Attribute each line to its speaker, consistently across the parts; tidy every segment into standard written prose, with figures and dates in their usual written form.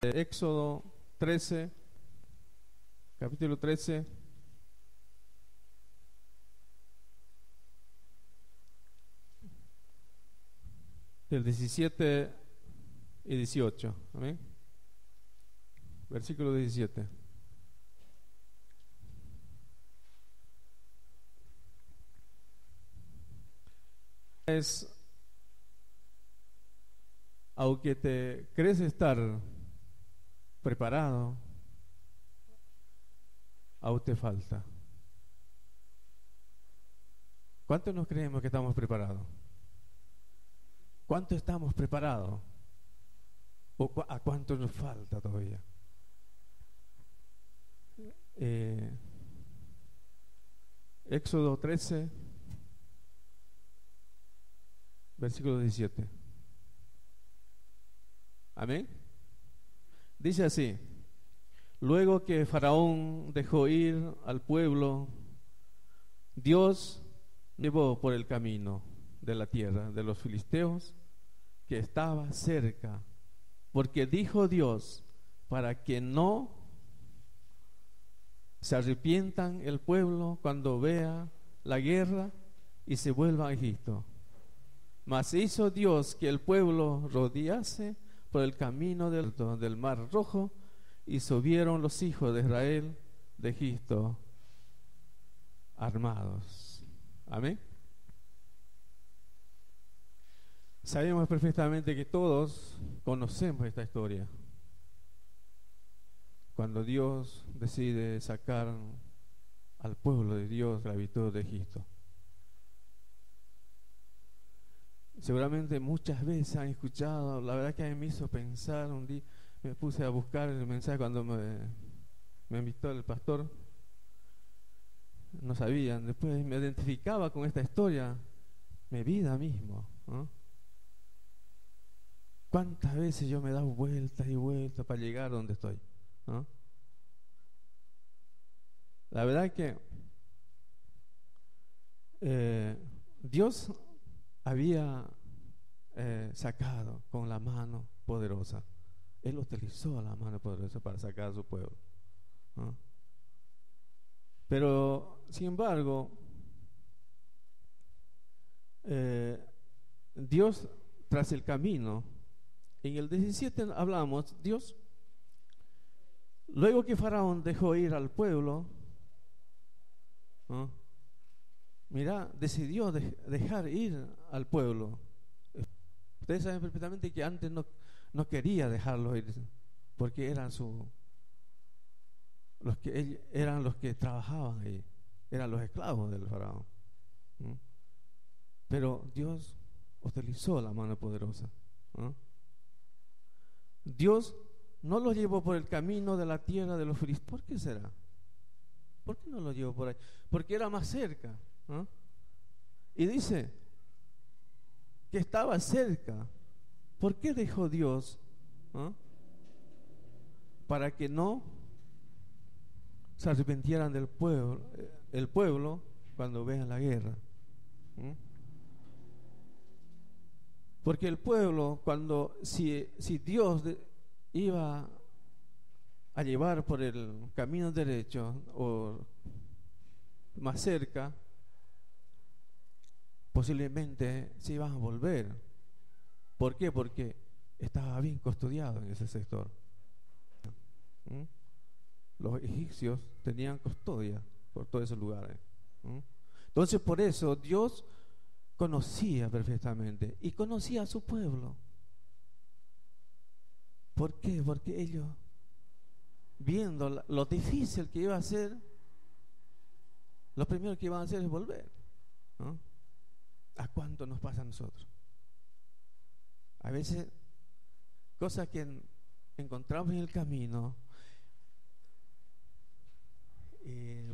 Speaker 1: Éxodo 13, capítulo 13, del 17 y 18. Amén. Versículo 17. Aunque te crees estar preparado, aún te falta. ¿Cuánto nos creemos que estamos preparados? ¿Cuánto estamos preparados? ¿O a cuánto nos falta todavía? Éxodo 13, versículo 17. Amén. Dice así: luego que Faraón dejó ir al pueblo, Dios llevó por el camino de la tierra de los filisteos que estaba cerca, porque dijo Dios, para que no se arrepientan el pueblo cuando vea la guerra y se vuelva a Egipto. Mas hizo Dios que el pueblo rodease por el camino del mar rojo, y subieron los hijos de Israel de Egipto armados. Amén. Sabemos perfectamente que todos conocemos esta historia. Cuando Dios decide sacar al pueblo de Dios de la esclavitud de Egipto. Seguramente muchas veces han escuchado. La verdad que a mí me hizo pensar. Un día me puse a buscar el mensaje cuando me invitó el pastor. No sabían. Después me identificaba con esta historia, mi vida mismo, ¿no? ¿Cuántas veces yo me he dado vueltas y vueltas para llegar donde estoy, ¿no? La verdad que Dios había sacado con la mano poderosa. Él utilizó la mano poderosa para sacar a su pueblo, ¿no? Pero sin embargo, Dios, tras el camino, en el 17 hablamos, Dios, luego que Faraón dejó ir al pueblo, ¿no? Mira, decidió dejar ir al pueblo. Ustedes saben perfectamente que antes no quería dejarlo ir, porque eran eran los que trabajaban ahí, eran los esclavos del Faraón, ¿no? Pero Dios utilizó la mano poderosa, ¿no? Dios no los llevó por el camino de la tierra de los filisteos. ¿Por qué será? ¿Por qué no los llevó por ahí? Porque era más cerca, ¿no? Y dice que estaba cerca. ¿Por qué dejó Dios? ¿No? Para que no se arrepintieran del pueblo, el pueblo cuando vean la guerra. Porque el pueblo, si Dios iba a llevar por el camino derecho o más cerca, posiblemente se iban a volver. ¿Por qué? Porque estaba bien custodiado en ese sector. Los egipcios tenían custodia por todos esos lugares. Entonces, por eso Dios conocía perfectamente y conocía a su pueblo. ¿Por qué? Porque ellos, viendo lo difícil que iba a ser, lo primero que iban a hacer es volver, ¿no? ¿A cuánto nos pasa a nosotros? A veces, cosas que encontramos en el camino,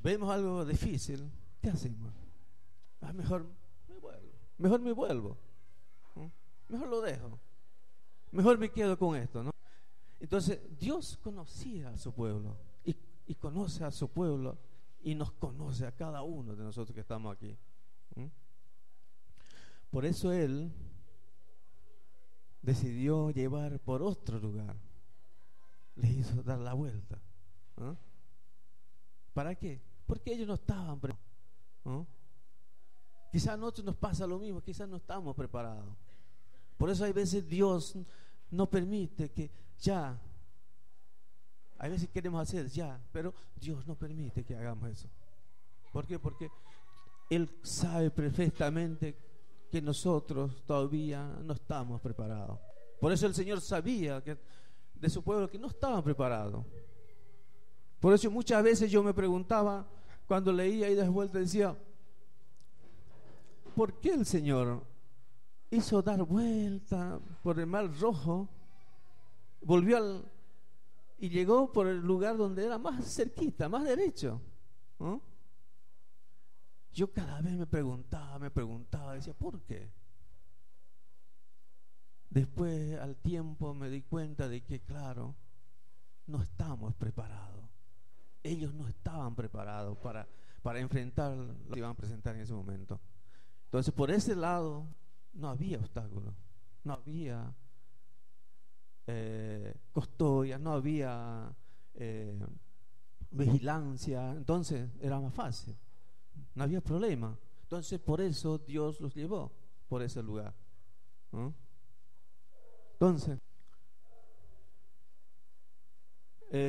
Speaker 1: vemos algo difícil, ¿qué hacemos? Mejor me vuelvo, ¿no? Mejor lo dejo, mejor me quedo con esto, ¿no? Entonces Dios conocía a su pueblo y conoce a su pueblo y nos conoce a cada uno de nosotros que estamos aquí. Por eso Él decidió llevar por otro lugar. quiso dar la vuelta. ¿Ah? ¿Para qué? Porque ellos no estaban preparados. ¿Ah? Quizás a nosotros nos pasa lo mismo, quizás no estamos preparados. Por eso hay veces Dios no permite que ya, hay veces queremos hacer ya, pero Dios no permite que hagamos eso. ¿Por qué? Porque Él sabe perfectamente que nosotros todavía no estamos preparados. Por eso el Señor sabía que de su pueblo que no estaban preparados. Por eso muchas veces yo me preguntaba, cuando leía y de vuelta decía, ¿por qué el Señor hizo dar vuelta por el Mar Rojo, volvió y llegó por el lugar donde era más cerquita, más derecho? ¿No? Yo cada vez me preguntaba, decía, ¿por qué? Después, al tiempo, me di cuenta de que, claro, no estamos preparados. Ellos no estaban preparados para enfrentar lo que iban a presentar en ese momento. Entonces, por ese lado, no había obstáculos, no había custodia, no había vigilancia. Entonces, era más fácil. No había problema. Entonces, por eso Dios los llevó por ese lugar. ¿No? Entonces,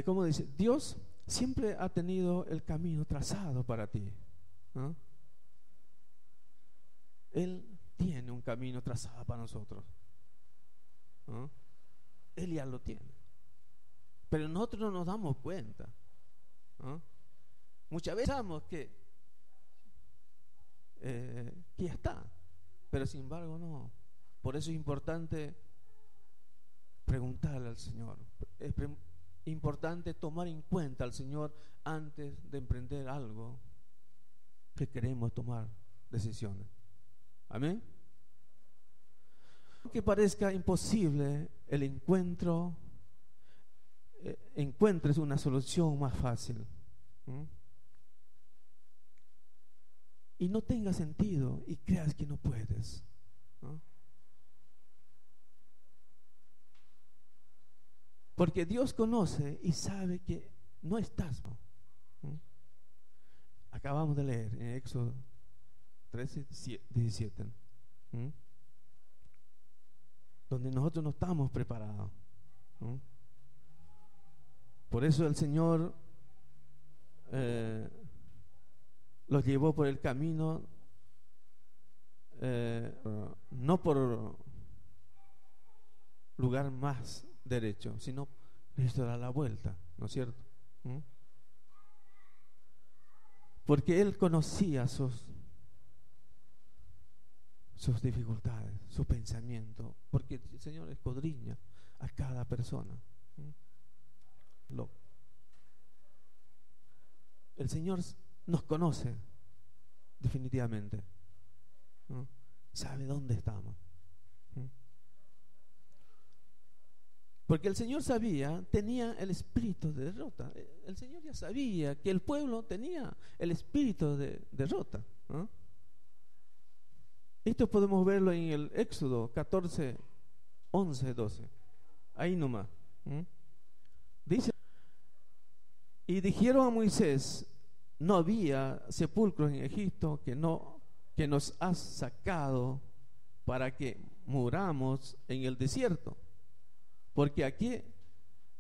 Speaker 1: ¿cómo dice? Dios siempre ha tenido el camino trazado para ti. ¿No? Él tiene un camino trazado para nosotros. ¿No? Él ya lo tiene. Pero nosotros no nos damos cuenta. ¿No? Muchas veces pensamos que ya está, pero sin embargo no. Por eso es importante preguntarle al Señor. Es importante tomar en cuenta al Señor antes de emprender algo que queremos tomar decisiones. Amén. Aunque parezca imposible el encuentres una solución más fácil. Y no tenga sentido y creas que no puedes, ¿no? Porque Dios conoce y sabe que no estás, ¿no? Acabamos de leer en Éxodo 13:17, ¿no? Donde nosotros no estamos preparados, ¿no? Por eso el Señor los llevó por el camino, no por lugar más derecho, sino necesito dar la vuelta, ¿no es cierto? Porque Él conocía sus dificultades, su pensamiento, porque el Señor escudriña a cada persona. El Señor nos conoce definitivamente, ¿no? Sabe dónde estamos, ¿no? Porque el Señor tenía el espíritu de derrota. El Señor ya sabía que el pueblo tenía el espíritu de derrota, ¿no? Esto podemos verlo en el Éxodo 14, 11, 12. Ahí nomás, ¿no? Dice: y dijeron a Moisés: no había sepulcros en Egipto que nos has sacado para que muramos en el desierto. Porque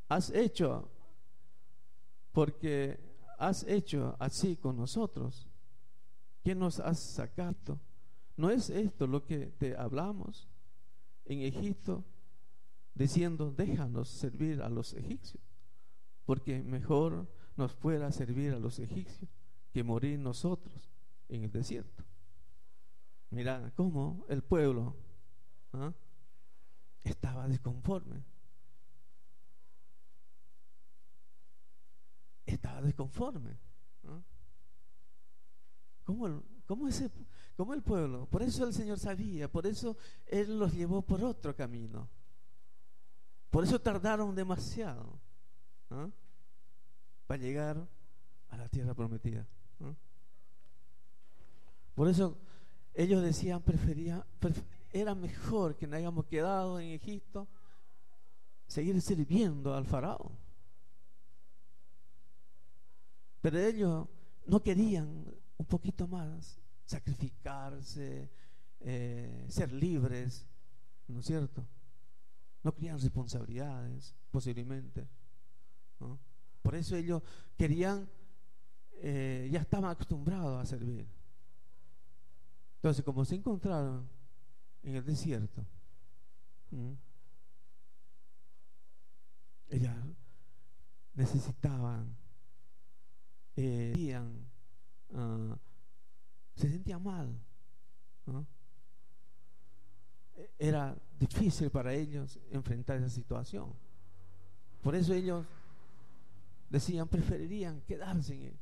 Speaker 1: has hecho así con nosotros. ¿Qué nos has sacado? ¿No es esto lo que te hablamos en Egipto, diciendo: déjanos servir a los egipcios? Porque mejor nos fuera servir a los egipcios que morir nosotros en el desierto. Mira cómo el pueblo estaba desconforme. ¿Cómo el pueblo? Por eso el Señor sabía, por eso Él los llevó por otro camino. Por eso tardaron demasiado para llegar a la tierra prometida. Por eso ellos decían, era mejor que nos hayamos quedado en Egipto, seguir sirviendo al faraón, Pero ellos no querían un poquito más, sacrificarse, ser libres, ¿no es cierto? No querían responsabilidades, posiblemente, ¿no? Por eso ellos querían, ya estaban acostumbrados a servir. Entonces, como se encontraron en el desierto, ellas necesitaban, se sentían mal, ¿no? Era difícil para ellos enfrentar esa situación. Por eso ellos decían, preferirían quedarse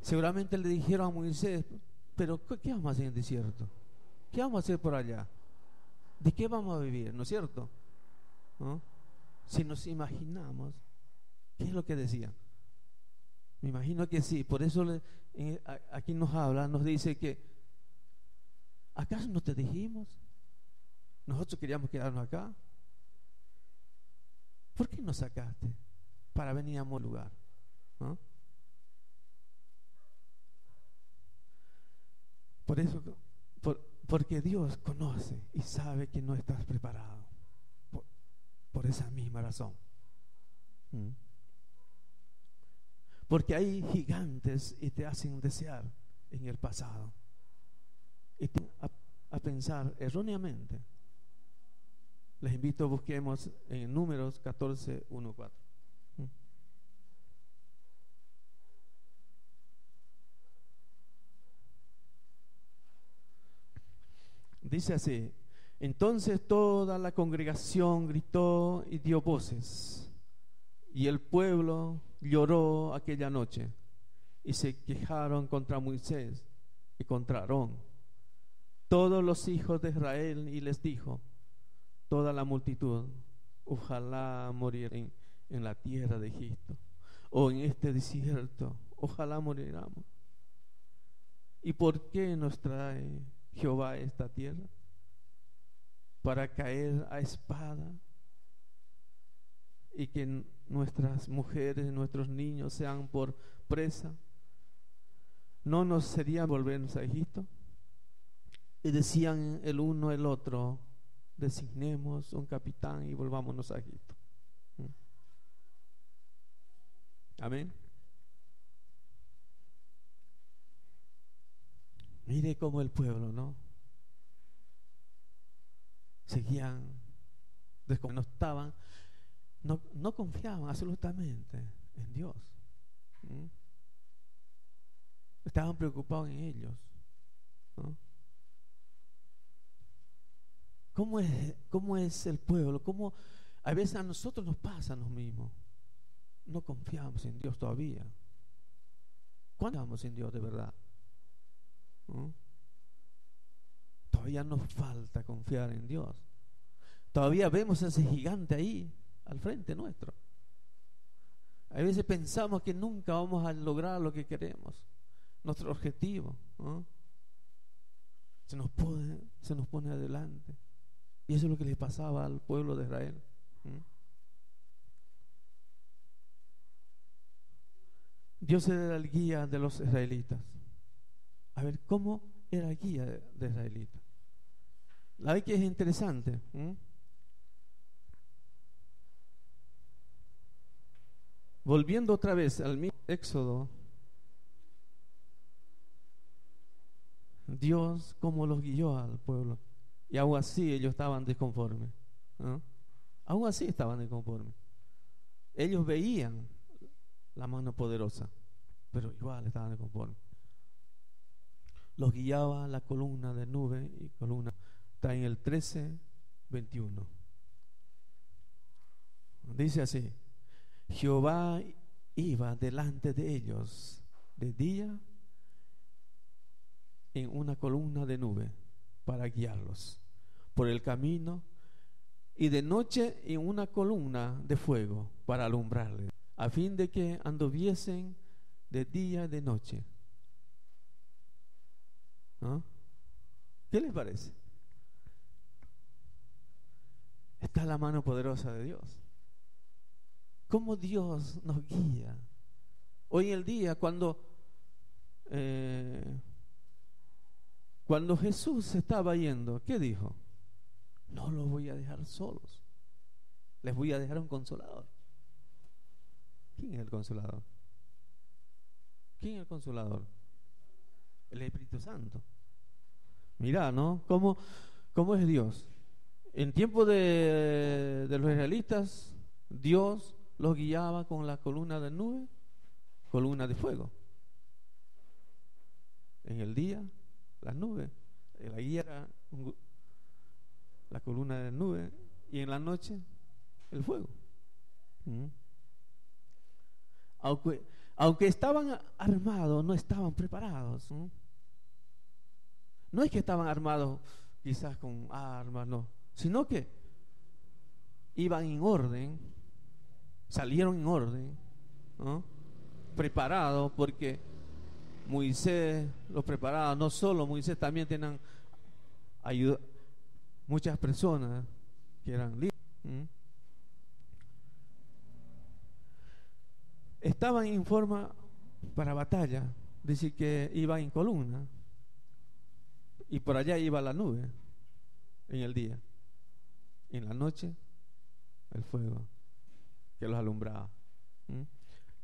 Speaker 1: seguramente le dijeron a Moisés, pero ¿qué vamos a hacer en el desierto? ¿Qué vamos a hacer por allá? ¿De qué vamos a vivir? ¿No es cierto? ¿No? Si nos imaginamos, ¿qué es lo que decían? Me imagino que sí. Por eso aquí nos habla, nos dice que ¿acaso no te dijimos? Nosotros queríamos quedarnos acá. ¿Por qué nos sacaste para venir a un lugar? ¿No? Por eso, porque Dios conoce y sabe que no estás preparado. Por esa misma razón. Porque hay gigantes y te hacen desear en el pasado. Y a pensar erróneamente. Les invito a busquemos en Números 14, 1, 4. Dice así: entonces toda la congregación gritó y dio voces, y el pueblo lloró aquella noche, y se quejaron contra Moisés y contra Aarón todos los hijos de Israel, y les dijo toda la multitud: ojalá morir en la tierra de Egipto, o en este desierto, ojalá moriramos. ¿Y por qué nos trae Jehová a esta tierra? Para caer a espada, y que nuestras mujeres, nuestros niños sean por presa. ¿No nos sería volvernos a Egipto? Y decían el uno el otro: designemos un capitán y volvámonos a Egipto. Amén. Mire cómo el pueblo, ¿no? Seguían, no estaban, no confiaban absolutamente en Dios. Estaban preocupados en ellos, ¿no? ¿Cómo es el pueblo? ¿Cómo a veces a nosotros nos pasa lo mismo? No confiamos en Dios todavía. ¿Cuándo confiamos en Dios de verdad? ¿No? Todavía nos falta confiar en Dios. Todavía vemos a ese gigante ahí al frente nuestro. A veces pensamos que nunca vamos a lograr lo que queremos, nuestro objetivo, ¿no? Se nos pone adelante. Y eso es lo que le pasaba al pueblo de Israel. Dios era el guía de los israelitas. A ver, ¿cómo era el guía de israelitas? La verdad que es interesante. Volviendo otra vez al mismo Éxodo, Dios cómo los guió al pueblo. Y aún así ellos estaban desconformes, ¿no? Aún así estaban desconformes. Ellos veían la mano poderosa, pero igual estaban desconformes. Los guiaba la columna de nube y columna. Está en el 13, 21. Dice así: Jehová iba delante de ellos de día en una columna de nube para guiarlos por el camino, y de noche en una columna de fuego para alumbrarles, a fin de que anduviesen de día y de noche. ¿No? ¿Qué les parece? Está la mano poderosa de Dios. ¿Cómo Dios nos guía Hoy en el día, cuando Jesús se estaba yendo, ¿qué dijo? No los voy a dejar solos, les voy a dejar un consolador. ¿Quién es el consolador? ¿Quién es el consolador? El Espíritu Santo. Mirá, ¿no? ¿Cómo es Dios? En tiempo de los israelitas, Dios los guiaba con la columna de nube, columna de fuego. En el día, las nubes. La guía era la columna de nube, y en la noche, el fuego. Aunque estaban armados, no estaban preparados. No es que estaban armados quizás con armas, no, sino que iban en orden, salieron en orden, ¿no? Preparados, porque Moisés los preparaba. No solo Moisés, también tenían ayuda, muchas personas que eran líderes. Estaban en forma para batalla, dice que iban en columna, y por allá iba la nube en el día, en la noche el fuego que los alumbraba.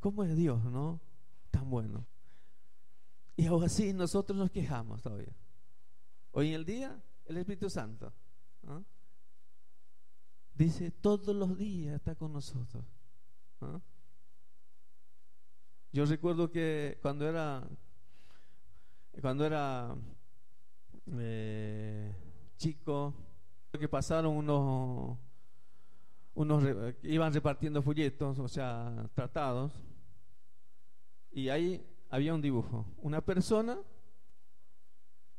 Speaker 1: ¿Cómo es Dios, no? Tan bueno. Y aún así nosotros nos quejamos todavía. Hoy en el día el Espíritu Santo, ¿no? Dice, todos los días está con nosotros, ¿no? Yo recuerdo que cuando era chico, que pasaron unos iban repartiendo folletos, o sea, tratados, y ahí había un dibujo, una persona.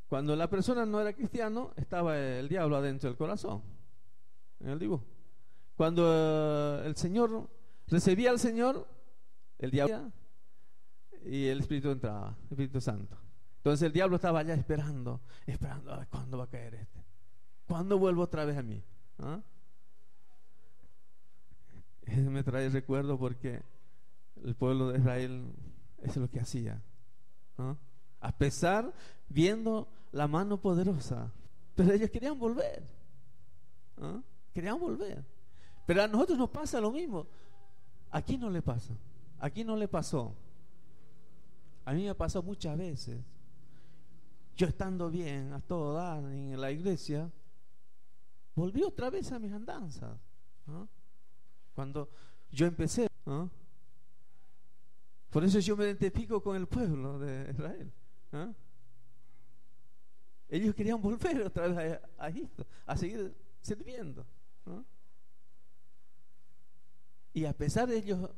Speaker 1: Cuando la persona no era cristiano, estaba el diablo adentro del corazón, en el dibujo. Cuando el Señor recibía al Señor, el diablo y el Espíritu entraba, el Espíritu Santo. Entonces el diablo estaba allá esperando, a ver, ¿cuándo va a caer este? ¿Cuándo vuelvo otra vez a mí? ¿Ah? Eso me trae recuerdo, porque el pueblo de Israel, eso es lo que hacía, ¿ah? A pesar, viendo la mano poderosa, pero ellos querían volver, ¿ah? Querían volver. Pero a nosotros nos pasa lo mismo. Aquí no le pasa, aquí no le pasó. A mí me ha pasado muchas veces. Yo estando bien, a todo dar en la iglesia, volví otra vez a mis andanzas, ¿no? Cuando yo empecé, ¿no? Por eso yo me identifico con el pueblo de Israel, ¿no? Ellos querían volver otra vez a Egipto, a seguir sirviendo, ¿no? Y a pesar de ellos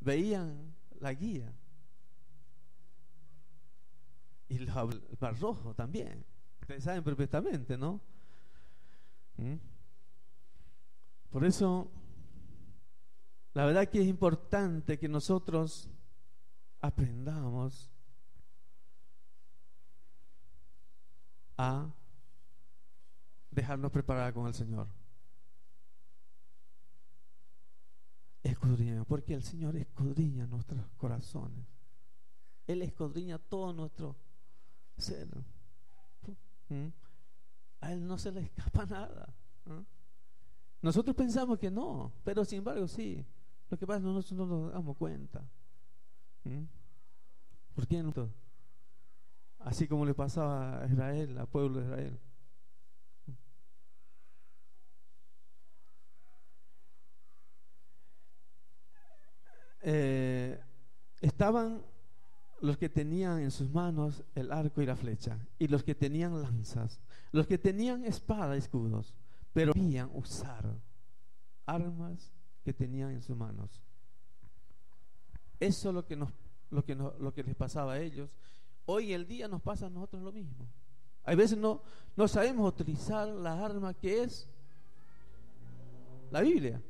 Speaker 1: veían la guía. Y el mar rojo también. Ustedes saben perfectamente, ¿no? Por eso, la verdad que es importante que nosotros aprendamos a dejarnos preparar con el Señor. Escudriña, porque el Señor escudriña nuestros corazones. Él escudriña todo nuestro ser. A Él no se le escapa nada. Nosotros pensamos que no, pero sin embargo sí. Lo que pasa es que nosotros no nos damos cuenta. ¿Por qué no? Así como le pasaba a Israel, al pueblo de Israel. Estaban los que tenían en sus manos el arco y la flecha, y los que tenían lanzas, los que tenían espada y escudos, pero debían usar armas que tenían en sus manos. Eso es lo que les pasaba a ellos. Hoy el día nos pasa a nosotros lo mismo. A veces no sabemos utilizar la arma que es la Biblia,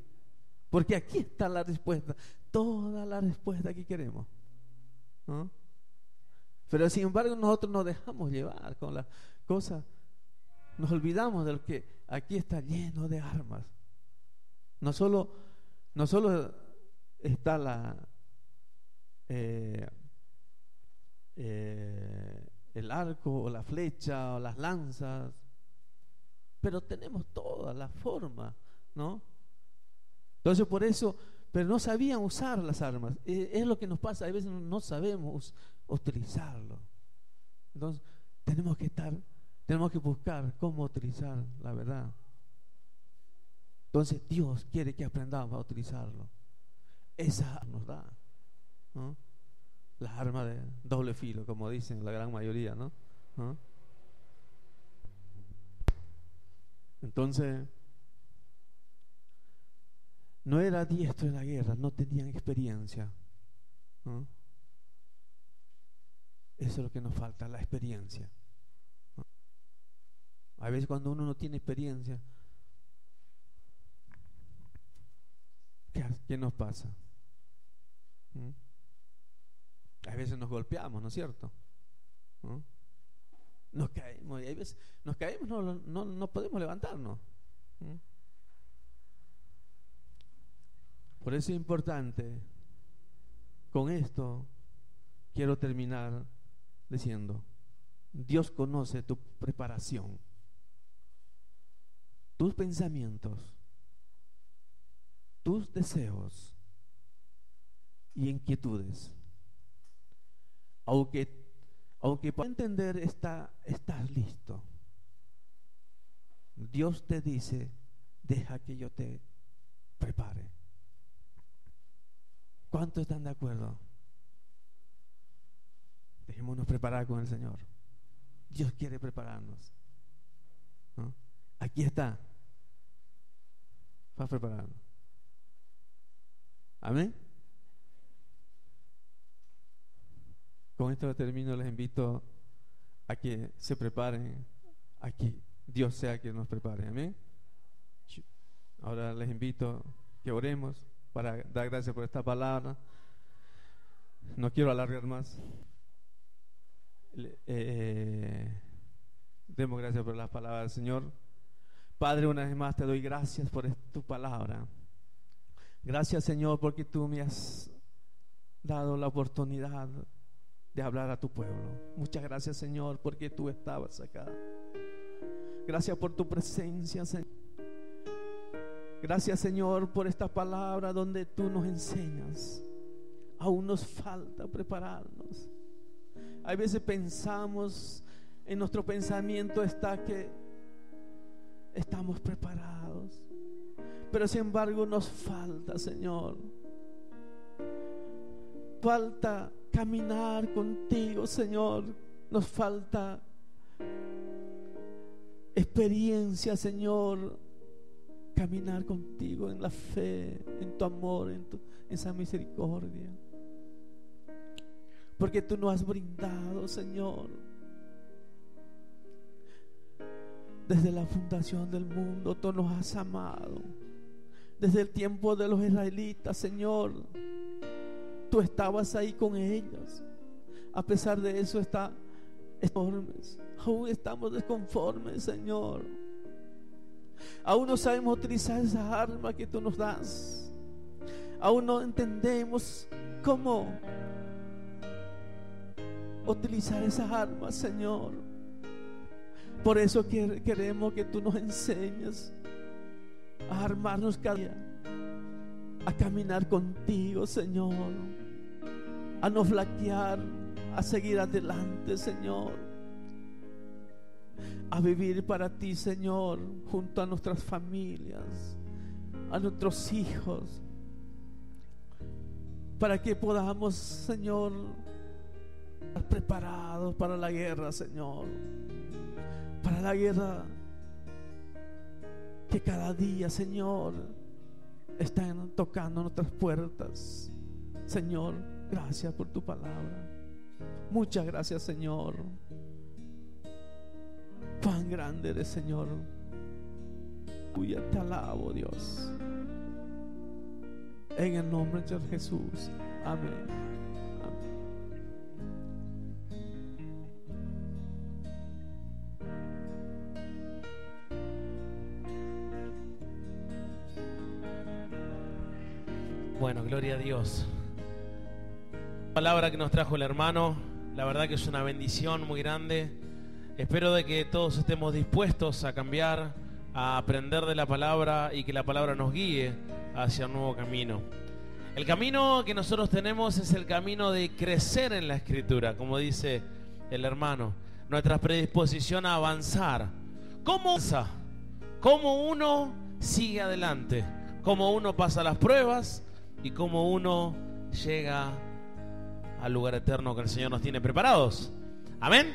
Speaker 1: porque aquí está la respuesta, toda la respuesta que queremos, ¿no? Pero sin embargo nosotros nos dejamos llevar con las cosas, nos olvidamos de lo que aquí está lleno de armas. No solo está eh, el arco o la flecha o las lanzas, pero tenemos toda la forma, ¿no? Entonces por eso, pero no sabían usar las armas. Es lo que nos pasa, a veces no sabemos utilizarlo. Entonces tenemos que buscar cómo utilizar la verdad. Entonces Dios quiere que aprendamos a utilizarlo. Esa nos da, ¿no? Las armas de doble filo, como dicen la gran mayoría, ¿no? ¿no? Entonces, no era diestro en la guerra, no tenían experiencia, ¿no? Eso es lo que nos falta, la experiencia, ¿no? A veces cuando uno no tiene experiencia, ¿qué nos pasa? ¿Mm? A veces nos golpeamos, ¿no es cierto? ¿No? Nos caemos, y a veces nos caemos, no podemos levantarnos. ¿Mm? Por eso es importante. Con esto quiero terminar diciendo: Dios conoce tu preparación, tus pensamientos, tus deseos y inquietudes. Aunque para entender estás listo, Dios te dice: deja que yo te prepare. ¿Cuántos están de acuerdo? Dejémonos preparar con el Señor. Dios quiere prepararnos, ¿no? Aquí está, va a prepararnos. Amén. Con esto termino. Les invito a que se preparen, a que Dios sea quien nos prepare. Amén. Ahora les invito que oremos para dar gracias por esta palabra. No quiero alargar más. Demos gracias por las palabras del Señor. Padre, una vez más te doy gracias por tu palabra. Gracias, Señor, porque tú me has dado la oportunidad de hablar a tu pueblo. Muchas gracias, Señor, porque tú estabas acá. Gracias por tu presencia, Señor. Gracias, Señor, por esta palabra donde tú nos enseñas. Aún nos falta prepararnos. A veces pensamos, en nuestro pensamiento está que estamos preparados, pero sin embargo nos falta, Señor. Falta caminar contigo, Señor. Nos falta experiencia, Señor. Caminar contigo en la fe, en tu amor, en esa misericordia. Porque tú nos has brindado, Señor, desde la fundación del mundo. Tú nos has amado. Desde el tiempo de los israelitas, Señor, tú estabas ahí con ellos. A pesar de eso aún estamos desconformes, Señor. Aún no sabemos utilizar esas armas que tú nos das. Aún no entendemos cómo utilizar esas armas, Señor. Por eso queremos que tú nos enseñes a armarnos cada día, a caminar contigo, Señor, a no flaquear, a seguir adelante, Señor, a vivir para ti, Señor, junto a nuestras familias, a nuestros hijos, para que podamos, Señor, estar preparados para la guerra, Señor, para la guerra que cada día, Señor, están tocando nuestras puertas. Señor, gracias por tu palabra. Muchas gracias, Señor. Cuán grande eres, Señor. Te alabo, Dios. En el nombre de Jesús. Amén.
Speaker 2: Bueno, gloria a Dios. Palabra que nos trajo el hermano, la verdad que es una bendición muy grande. Espero de que todos estemos dispuestos a cambiar, a aprender de la palabra y que la palabra nos guíe hacia un nuevo camino. El camino que nosotros tenemos es el camino de crecer en la Escritura, como dice el hermano, nuestra predisposición a avanzar. ¿Cómo avanza? ¿Cómo uno sigue adelante? ¿Cómo uno pasa las pruebas? ¿Y cómo uno llega al lugar eterno que el Señor nos tiene preparados? Amén.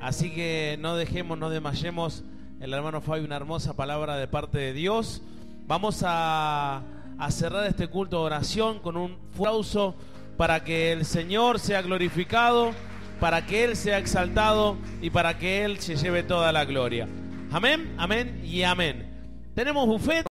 Speaker 2: Así que no dejemos, no desmayemos. El hermano Fabio, una hermosa palabra de parte de Dios. Vamos a cerrar este culto de oración con un aplauso para que el Señor sea glorificado, para que Él sea exaltado y para que Él se lleve toda la gloria. Amén, amén y amén. Tenemos buffet.